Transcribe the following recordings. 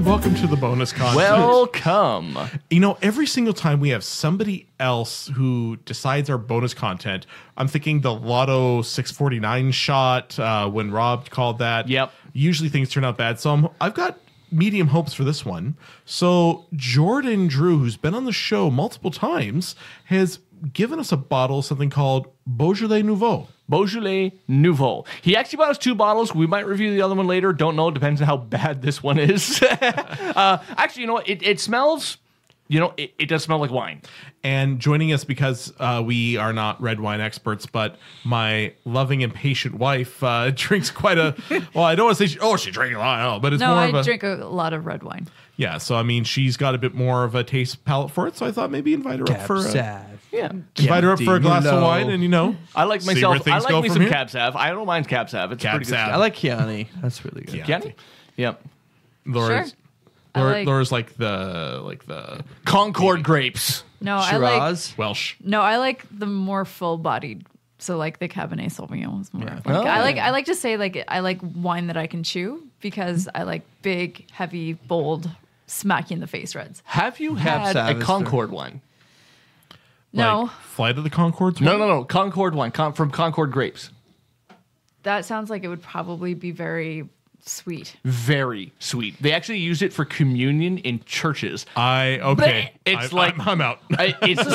and welcome to the bonus content. Welcome. You know, every single time we have somebody else who decides our bonus content, I'm thinking the Lotto 649 shot when Rob called that. Yep. Usually things turn out bad. So I've got medium hopes for this one. So Jordan Drew, who's been on the show multiple times, has given us a bottle of something called Beaujolais Nouveau. Beaujolais Nouveau. He actually bought us 2 bottles. We might review the other one later. Don't know. Depends on how bad this one is. Actually, you know what? It smells, it does smell like wine. And joining us, because we are not red wine experts, but my loving and patient wife drinks quite a... Well, I don't want to say, she drinks a lot, but it's more of a... No, I drink a lot of red wine. Yeah, so I mean, she's got a bit more of a taste palate for it, so I thought maybe invite her up for a glass of wine, and I like myself. I like me some here. Cab Sav. I don't mind Cab Sav. It's Cab pretty good. Sav. I like Chianti. That's really good. Chianti? Yep. Laura's, Sure. Laura's like the Concord grapes. No, Shiraz. Welsh. I like the more full-bodied. So like the Cabernet Sauvignon is more. Yeah. I like to say I like wine that I can chew because I like big, heavy, bold, smack you in the face reds. Have you Cab had Sav a is Concord one? No, Like Flight of the Conchords? No. Concord wine from Concord grapes. that sounds like it would probably be very sweet. Very sweet. They actually use it for communion in churches. Okay. I'm out.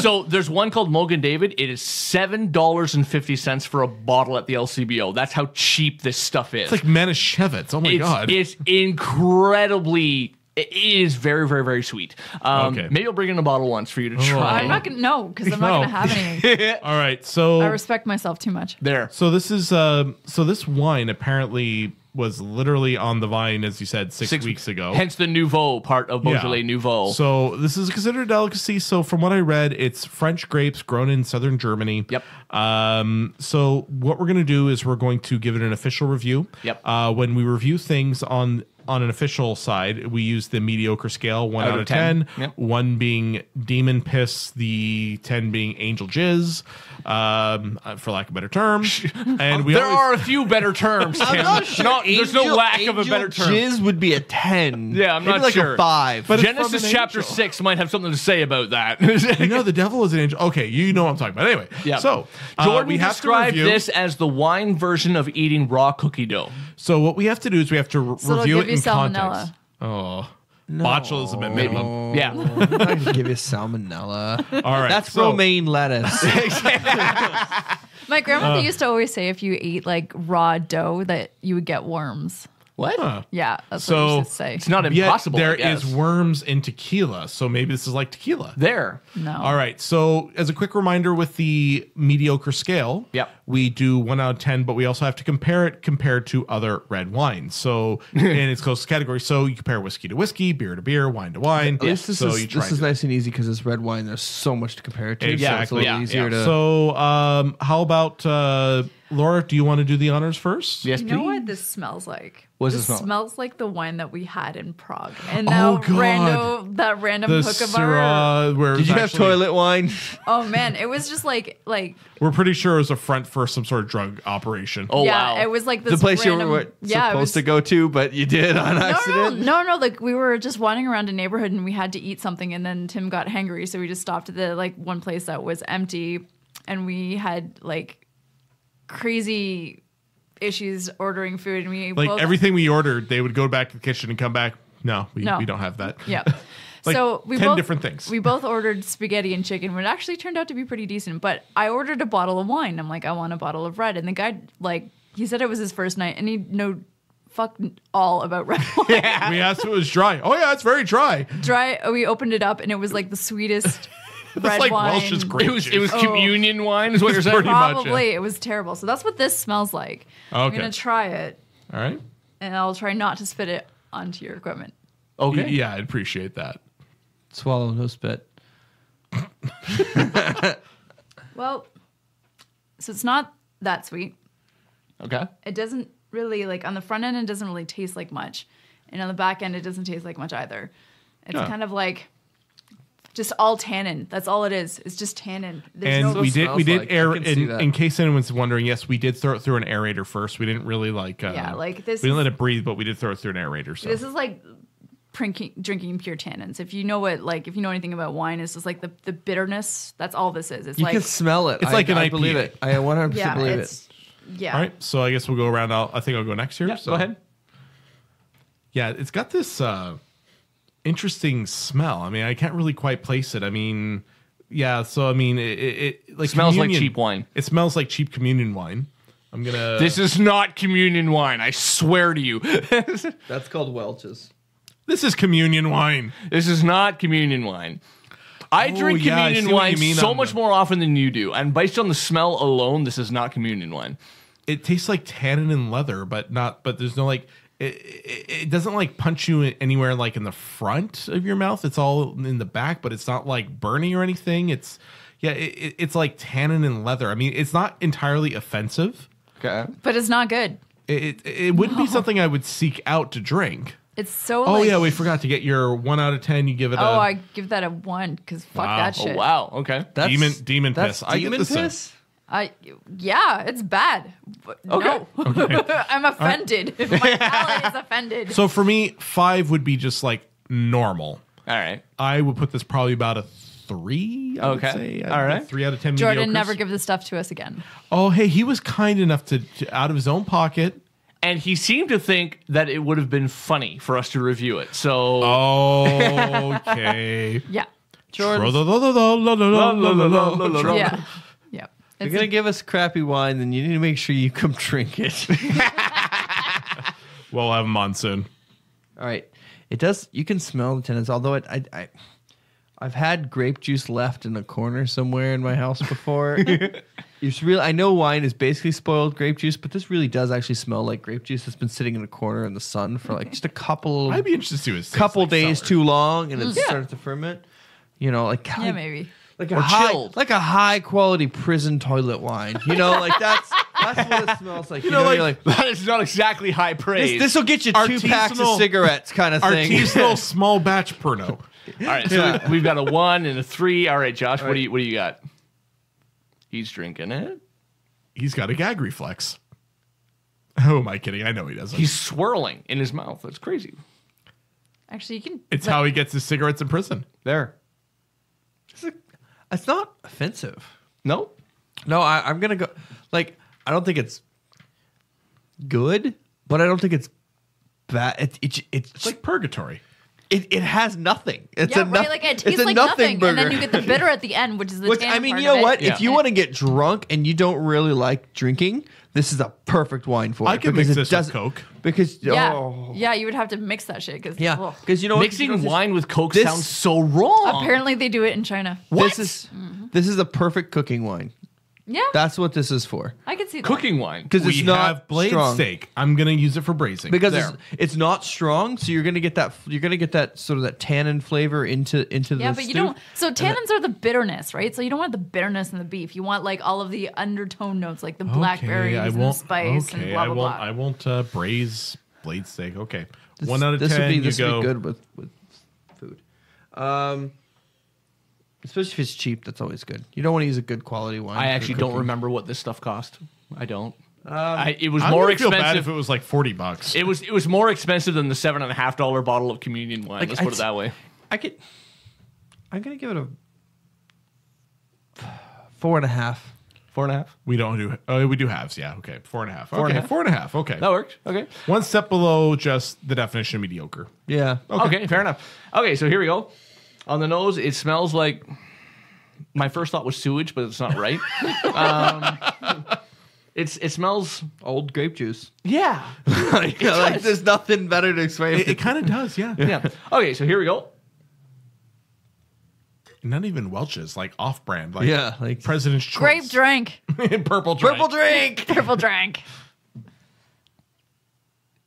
So there's one called Mogan David. It is $7.50 for a bottle at the LCBO. That's how cheap this stuff is. It's like Manischewitz. Oh my God. It's incredibly. It is very, very, very sweet. Okay. Maybe I'll bring in a bottle once for you to try. I'm not gonna because I'm not gonna have any. All right. So I respect myself too much. There. So this is this wine apparently was literally on the vine, as you said, six weeks ago. Hence the Nouveau part of Beaujolais Yeah. Nouveau. So this is considered a delicacy. So from what I read, it's French grapes grown in southern Germany. Yep. So what we're going to do is we're going to give it an official review. Yep. When we review things on an official side, we use the mediocre scale, 1 out of 10. Yep. 1 being demon piss, the 10 being angel jizz, for lack of a better term. And There are a few better terms, Tim. I'm not sure. There's no lack of a better term. Jizz would be a 10. Yeah, I'm Maybe not like sure. a 5. But it's from Genesis an chapter angel. 6 might have something to say about that. The devil is an angel. Okay, you know what I'm talking about. Anyway, Yeah. so Jordan we have to described review this as the wine version of eating raw cookie dough. So what we have to do is we have to So it'll review give it you in salmonella. context. Oh, botulism at minimum. Yeah. I'm not going to give you salmonella. All right, That's so- romaine lettuce. My grandmother used to always say if you ate like raw dough that you would get worms. What? Huh. Yeah, that's So- what she used to say. It's not Yet impossible. there I guess. is worms in tequila, so maybe this is like tequila. There. No. All right. So, as a quick reminder, with the mediocre scale, Yep. we do 1 out of 10, but we also have to compare it compared to other red wines. So, in its closest category, so you compare whiskey to whiskey, beer to beer, wine to wine. This so you try is to- nice and easy because it's red wine. There's so much to compare it to. Exactly. So it's a little Yeah, easier yeah. to... So, how about Laura? Do you want to do the honors first? Yes, You know please. what this smells like? What does This it smell like? smells like the wine that we had in Prague. And Oh, that God. random The hook of our... Syrah, where Did it's you have actually- toilet wine? Oh man, it was just like We're pretty sure it was a front for some sort of drug operation. Oh, yeah, wow. it was like this The place random, you were yeah, it supposed was, to go to, but you did on accident? No, like we were just wandering around a neighborhood and we had to eat something and then Tim got hangry, so we just stopped at the like one place that was empty and we had like crazy issues ordering food and we Like both, everything we ordered, they would go back to the kitchen and come back. No, we don't have that. Yeah. Like so we 10 both, different things. We both ordered spaghetti and chicken, which actually turned out to be pretty decent. But I ordered a bottle of wine. I'm like, I want a bottle of red. And the guy, like, he said it was his first night, and he knew fuck all about red wine. We asked if it was dry. Oh yeah, it's very dry. Dry. We opened it up, and it was like the sweetest red It's like wine. Welch's grape It was juice. communion wine, is what you're saying. Pretty much, Probably it was terrible. So that's what this smells like. I'm Okay. gonna try it, All right. and I'll try not to spit it onto your equipment. Okay. Yeah, I'd appreciate that. Swallow, no spit. Well, so it's not that sweet. Okay. It doesn't really like on the front end. It doesn't really taste like much, and on the back end, it doesn't taste like much either. It's Yeah. kind of like just all tannin. That's all it is. It's just tannin. There's And no. we smells did like. air I can see that. in case anyone's wondering. Yes, we did throw it through an aerator first. We didn't really like. Yeah, like this We didn't is- let it breathe, but we did throw it through an aerator. So This is like drinking pure tannins. If you know anything about wine, it's just like the bitterness. That's all this is. It's You like can smell it. It's like an I IPA. believe it. I 100% yeah, believe it's it. yeah. All right, so I guess we'll go around. I think I'll go next here. Yeah, So go ahead. Yeah, it's got this interesting smell. I mean, I can't really quite place it. I mean, yeah. So I mean, it like Smells like communion- cheap wine. It smells like cheap communion wine. I'm gonna. This is not communion wine. I swear to you. That's called Welch's. This is communion wine. This is not communion wine. I drink yeah, I see communion what wine you mean so on much the- more often than you do. And based on the smell alone, this is not communion wine. It tastes like tannin and leather, but not. But there's no like. It doesn't like punch you anywhere like in the front of your mouth. It's all in the back, but it's not like burning or anything. It's it's like tannin and leather. I mean, it's not entirely offensive. Okay. But it's not good. It wouldn't be something I would seek out to drink. It's so. Oh like, yeah, we forgot to get your 1 out of 10. You give it Oh, a I give that a 1 because fuck Wow. that Oh, shit. wow. Okay. demon That's piss. I get demon this. piss? Yeah, it's bad. But Okay. No. I'm offended. My palate is offended. So for me, 5 would be just like normal. All right. I would put this probably about a 3. I would Okay. say. All right. 3 out of 10. Jordan, mediocres. never give this stuff to us again. Oh, hey, he was kind enough to out of his own pocket. And he seemed to think that it would have been funny for us to review it. So Okay. Yeah. Jordan, Yeah. Yeah. you're It's going to give us crappy wine, then you need to make sure you come drink it. We'll have him on soon. All right. It does. You can smell the tannins, although I've had grape juice left in a corner somewhere in my house before. It's really. I know wine is basically spoiled grape juice, but this really does actually smell like grape juice that's been sitting in a corner in the sun for like just a couple I'd be interested to see what it tastes couple like days sour. too long, and it starts to ferment. You know, like yeah, maybe. like Or a high, chilled. like a high quality prison toilet wine. You know, like that's what it smells like. You know, know, like- you're like that is not exactly high praise. this will get you 2 packs of Artisanal- cigarettes, kind of thing. Artisanal small batch Pernod. All right. So we've got a 1 and a 3. All right, Josh. What do you got? He's drinking it. He's got a gag reflex. Who am I kidding? I know he doesn't. He's swirling in his mouth. That's crazy. Actually, you can. It's how he gets his cigarettes in prison. There. It's not offensive. No. No, I'm gonna go. Like, I don't think it's good, but I don't think it's bad. It's like purgatory. It has nothing. It's Yeah, a right. no- Like it it's tastes a like nothing nothing, and then burger. you get the bitter at the end, which is the. Which tannin I mean, part you know of it. what? Yeah. If you want to get drunk and you don't really like drinking, this is a perfect wine for it. I can because mix it this with doesn't- Coke. Because Yeah, oh. yeah, you would have to mix that shit because Yeah, because you know what? Mixing wine with Coke This- sounds so wrong. apparently they do it in China. What? This is a perfect cooking wine. Yeah, That's what this is for. I could see that. Cooking wine. Because We it's not have blade strong. steak. I'm gonna use it for braising. Because There. it's not strong, so you're gonna get that sort of that tannin flavor into Yeah, the but you stew. don't. So tannins are the bitterness, right? So you don't want the bitterness in the beef. You want like all of the undertone notes, like the blackberries and the spice and blah blah blah. I won't braise blade steak. Okay, 1 out of 10. Would be, you this go. would be good with food. Especially if it's cheap, that's always good. You don't want to use a good quality wine. I for actually don't cooking. remember what this stuff cost. I don't. It was I'm more gonna feel bad expensive. if it was like $40. It was more expensive than the $7.50 bottle of communion wine. Like, Let's put I'd- it that way. I'm gonna give it a 4.5. 4.5. We don't do. We do halves. Yeah. Okay. 4.5. Okay. 4.5. 4.5. Okay. That worked. Okay. One step below just the definition of mediocre. Yeah. Okay. Fair enough. Okay, so here we go. On the nose, it smells like. My first thought was sewage, but it's not right. It smells. Old grape juice. Yeah. like, there's nothing better to explain. It kind of does. Yeah. Yeah. Okay, so here we go. Not even Welch's, like off-brand, like Yeah, like- President's Choice. Grape drink, Purple drink. Purple drink. purple drink.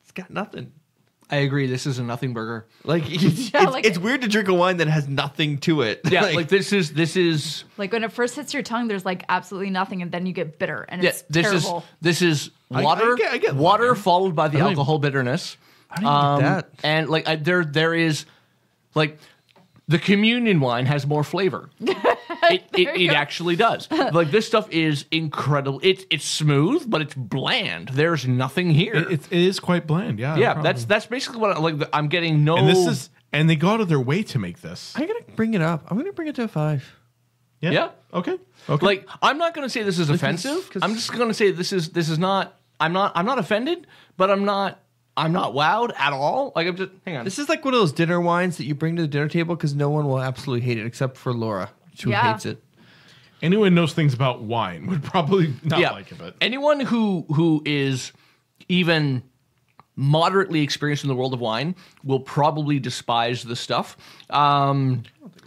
It's got nothing. I agree. This is a nothing burger. Like it's, Yeah, like- it's weird to drink a wine that has nothing to it. Yeah, like this is Like when it first hits your tongue, there's like absolutely nothing, and then you get bitter, and it's this terrible. is water. I get water water. followed by the don't alcohol bitterness. I don't even get that. And like there is like the communion wine has more flavor. It actually does. Like this stuff is incredible. It's smooth, but it's bland. There's nothing here. It is quite bland. Yeah. yeah, no problem. that's basically what I'm getting. No, And and they go out of their way to make this. I'm gonna bring it up. I'm gonna bring it to a 5. Yeah. Okay. Okay. Like, I'm not going to say this is offensive. 'cause- I'm just going to say this is not. I'm not offended, but I'm not wowed at all. Like, I'm just hang on. This is like one of those dinner wines that you bring to the dinner table because no one will absolutely hate it except for Laura, who Yeah. hates it. Anyone who knows things about wine would probably not like it. But anyone who is even moderately experienced in the world of wine will probably despise the stuff.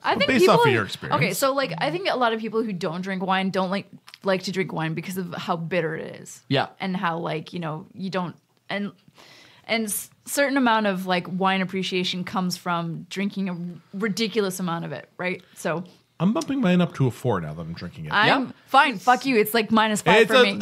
I think based people off of your experience. Okay, so like I think a lot of people who don't drink wine don't like to drink wine because of how bitter it is. Yeah. And how like, you don't and certain amount of like wine appreciation comes from drinking a ridiculous amount of it, right? So I'm bumping mine up to a 4 now that I'm drinking it. I'm fine. Fuck you. It's like -5 It's for me.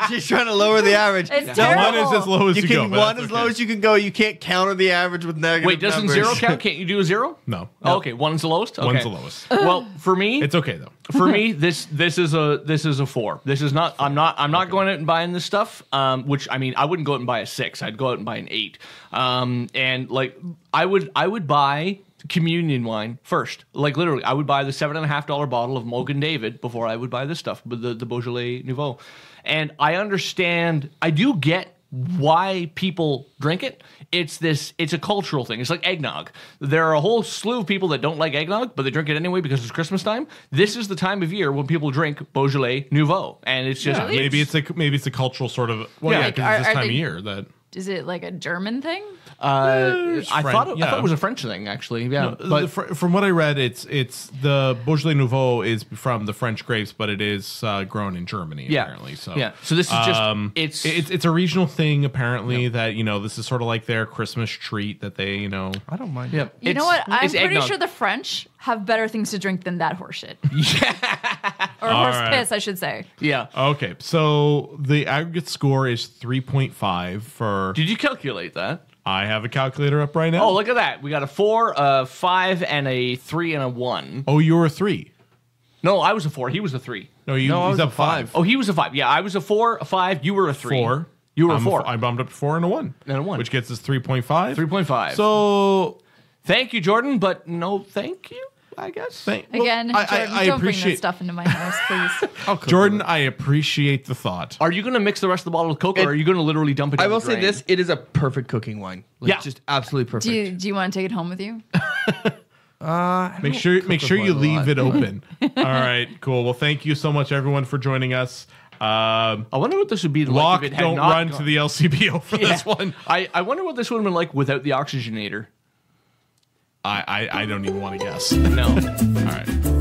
She's trying to lower the average. It's Now, terrible. one is as low as You you, can go. but one that's as low okay. as you can go. You can't counter the average with negative. Wait, doesn't numbers. 0 count? Can't you do a 0? No. Oh, okay, 1's the lowest. Okay. One's the lowest. Well, for me, It's okay though. for me, this is a 4. This is not. I'm not going out and buying this stuff. Which I mean, I wouldn't go out and buy a 6. I'd go out and buy an 8. And like I would buy communion wine first. Like literally, I would buy the $7.50 bottle of Mogan David before I would buy this stuff, the Beaujolais Nouveau. And I understand. I do get why people drink it. It's a cultural thing. It's like eggnog. There are a whole slew of people that don't like eggnog, but they drink it anyway because it's Christmas time. This is the time of year when people drink Beaujolais Nouveau, and it's just Yeah, maybe it's a cultural sort of Yeah, because like, it's this are time of they- year that Is it like a German thing? I French, thought it yeah. was a French thing actually. Yeah, but from what I read, it's the Beaujolais Nouveau is from the French grapes, but it is grown in Germany apparently. So So this is just it's a regional thing apparently that this is sort of like their Christmas treat that they I don't mind. yeah. You know what? I'm It's pretty eggnog. sure the French have better things to drink than that horseshit. Or All horse right. piss, I should say. Yeah. Okay, so the aggregate score is 3.5 for. Did you calculate that? I have a calculator up right now. Oh, look at that. We got a 4, a 5, and a 3, and a 1. Oh, you were a 3. No, I was a 4. He was a 3. No, I he's was up a 5. 5. Oh, he was a 5. Yeah, I was a 4, a 5. You were a 3. 4. You were a I'm 4. I bumped up to 4 and a 1. And a 1. Which gets us 3.5. 3.5. So Thank you, Jordan, but no thank you, I guess. Again, I Jordan, don't bring appreciate this stuff into my house, please. Jordan, I appreciate the thought. Are you going to mix the rest of the bottle with Coke, or are you going to literally dump it I down will the say drain? this: it is a perfect cooking wine. Like, Yeah. just absolutely perfect. Do you want to take it home with you? Make sure you wine a leave lot. it open. All right, cool. Well, thank you so much, everyone, for joining us. I wonder what this would be like Lock, if it had don't not run gone- to the LCBO for Yeah. this one. I wonder what this would have been like without the oxygenator. I don't even want to guess. No. All right.